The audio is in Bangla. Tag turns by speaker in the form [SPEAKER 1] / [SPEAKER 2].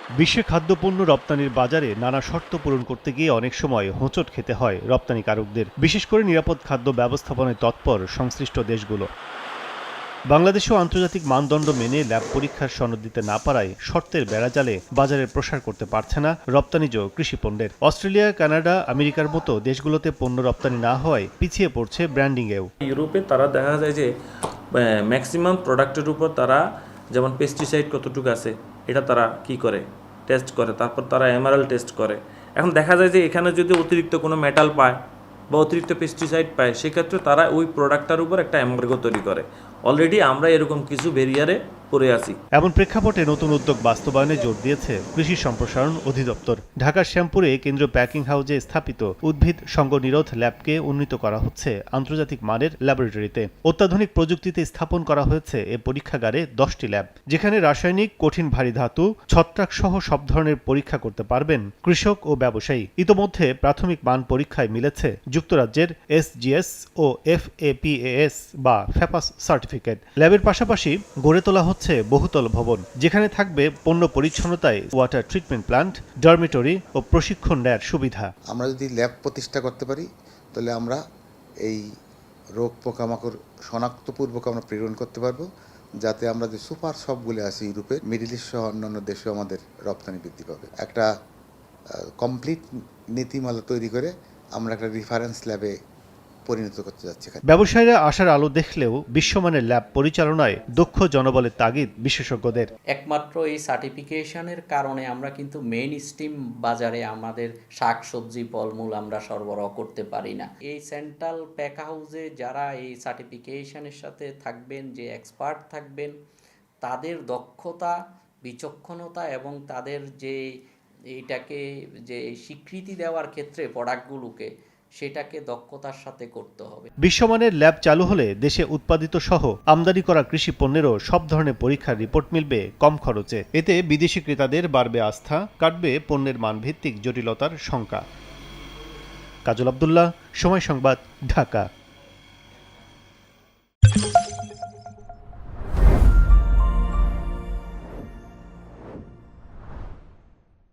[SPEAKER 1] বিশ্বে খাদ্যপণ্য রপ্তানির বাজারে নানা শর্ত পূরণ করতে গিয়ে অনেক সময় হোঁচট খেতে হয় রপ্তানিকারকদের, বিশেষ করে নিরাপদ খাদ্য ব্যবস্থাপনায় তৎপর সংশ্লিষ্ট দেশগুলো। বাংলাদেশেও আন্তর্জাতিক মানদণ্ড মেনে ল্যাব পরীক্ষার সনদ দিতে না পারায় শর্তের বেড়াজালে বাজারের প্রসার করতে পারছে না রপ্তানিজ কৃষিপণ্যের। অস্ট্রেলিয়া, কানাডা, আমেরিকার মতো দেশগুলোতে পণ্য রপ্তানি না হওয়ায় পিছিয়ে পড়ছে ব্র্যান্ডিংয়েও।
[SPEAKER 2] ইউরোপে তারা দেখা যায় যে ম্যাক্সিমাম প্রোডাক্টের উপর তারা যেমন পেস্টিসাইড কতটুকু আছে এটা তারা কি করে টেস্ট করে, তারপর তারা এমআরএল টেস্ট করে। এখন দেখা যায় যে এখানে যদি অতিরিক্ত কোনো মেটাল পায় বা অতিরিক্ত পেস্টিসাইড পায়, সেক্ষেত্রে তারা ওই প্রোডাক্টটার উপর একটা এমবার্গো তৈরি করে। অলরেডি আমরা এরকম কিছু ভেরিয়ারে পড়ে আছি।
[SPEAKER 1] এমন প্রেক্ষাপটে নতুন উদ্যোগ বাস্তবায়নে জোর দিয়েছে কৃষি সম্প্রসারণ অধিদপ্তর। ঢাকার শ্যামপুরে কেন্দ্রীয় প্যাকিং হাউজে স্থাপিত উদ্ভিদ সঙ্গনিরোধ ল্যাবকে উন্নীত করা হচ্ছে আন্তর্জাতিক মানের ল্যাবরেটরিতে। অত্যাধুনিক প্রযুক্তিতে স্থাপন করা হয়েছে এ পরীক্ষাগারে 10টি ল্যাব, যেখানে রাসায়নিক, কঠিন ভারী ধাতু, ছত্রাক সহ সব ধরনের পরীক্ষা করতে পারবেন কৃষক ও ব্যবসায়ী। ইতোমধ্যে প্রাথমিক মান পরীক্ষায় মিলেছে যুক্তরাজ্যের SGS ও FAPAS বা FAPAS সার্টিফিকেট। ল্যাবের পাশাপাশি গড়ে তোলা হচ্ছে বহুতল ভবন, যেখানে থাকবে পণ্য পরিচ্ছন্নতায় ওয়াটার ট্রিটমেন্ট প্ল্যান্ট, ডরমিটরি ও প্রশিক্ষণ নেয়ার সুবিধা।
[SPEAKER 3] আমরা যদি ল্যাব প্রতিষ্ঠা করতে পারি তাহলে আমরা এই রোগ পোকামাকড় শনাক্তপূর্বক আমরা প্রেরণ করতে পারবো, যাতে আমরা যে সুপার শপগুলো আছে ইউরোপে, মিডল ইস্ট সহ অন্যান্য দেশেও আমাদের রপ্তানি বৃদ্ধি পাবে। একটা কমপ্লিট নীতিমালা তৈরি করে আমরা একটা রেফারেন্স ল্যাবে পরিণত করতে যাচ্ছি।
[SPEAKER 1] ব্যবসায়ীরা আশার আলো দেখলেও বিশ্বমানের ল্যাব পরিচালনায় দক্ষ জনবলের তাগিদ বিশেষজ্ঞদের।
[SPEAKER 4] একমাত্র এই সার্টিফিকেশনের কারণে আমরা কিন্তু মেইন স্ট্রিম বাজারে আমাদের শাকসবজি, ফলমূল আমরা সরবরাহ করতে পারি না। এই সেন্ট্রাল প্যাক হাউসে যারা এই সার্টিফিকেশনের সাথে থাকবেন, যে এক্সপার্ট থাকবেন, তাদের দক্ষতা, বিচক্ষণতা এবং তাদের যে এইটাকে যে স্বীকৃতি দেওয়ার ক্ষেত্রে প্রোডাক্টগুলোকে, সেটাকে দক্ষতার সাথে করতে হবে।
[SPEAKER 1] বিশ্বমানের ল্যাব চালু হলে দেশে উৎপাদিত সহ আমদানি করা কৃষি পণ্যেরও সব ধরনের পরীক্ষার রিপোর্ট মিলবে কম খরচে। এতে বিদেশি ক্রেতাদের বাড়বে আস্থা, কাটবে পণ্যের মানভিত্তিক জটিলতার শঙ্কা। কাজল আব্দুল্লাহ, সময় সংবাদ, ঢাকা।